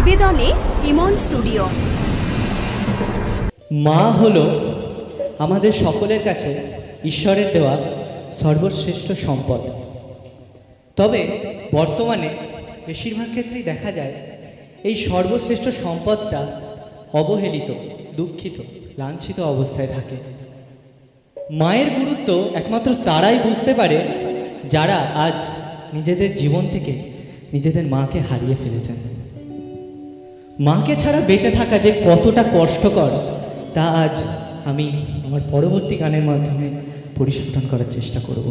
নিবেদনে ইমন studio. মা হলো আমাদের সকলের কাছে ঈশ্বরের দেওয়া সর্বশ্রেষ্ঠ সম্পদ। তবে বর্তমানে বেশিরভাগ ক্ষেত্রেই দেখা যায় এই সর্বশ্রেষ্ঠ সম্পদটা অবহেলিত, দুঃখিত, লাঞ্ছিত অবস্থায় থাকে। মায়ের গুরুত্ব একমাত্র তারাই বুঝতে পারে যারা আজ নিজেদের জীবন থেকে নিজেদের মাকে হারিয়ে ফেলেছেন। মাকে ছাড়া বেঁচে থাকা যে কতটা কষ্টকর তা আজ আমি আমার পরবর্তী গানের মাধ্যমে পরিস্ফুটন করার চেষ্টা করব।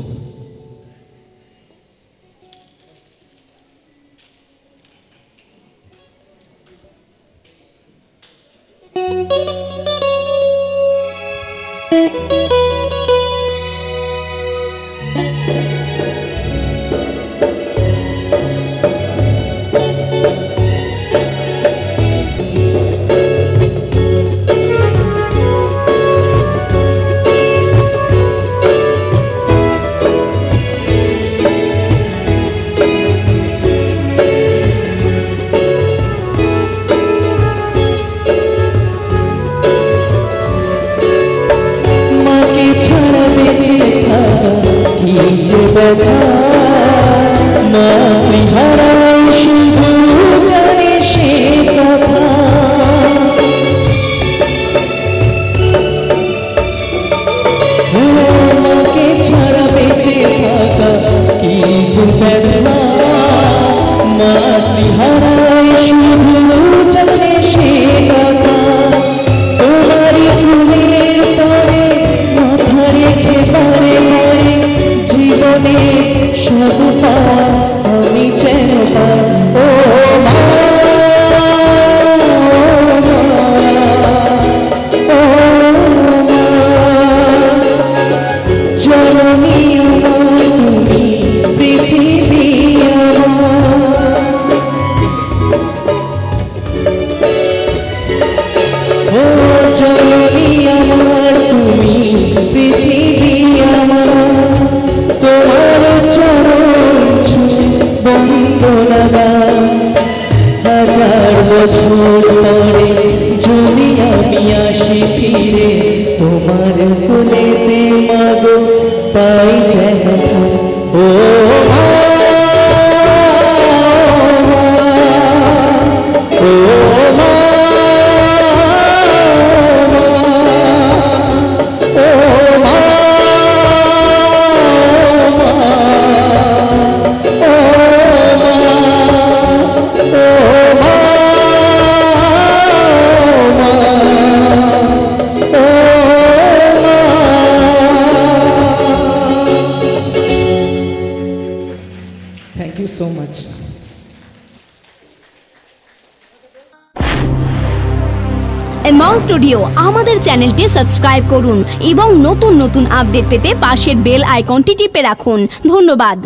ইমন স্টুডিও আমাদের চ্যানেলটি সাবস্ক্রাইব করুন এবং নতুন নতুন আপডেট পেতে পাশের বেল আইকনটি টিপে রাখুন। ধন্যবাদ।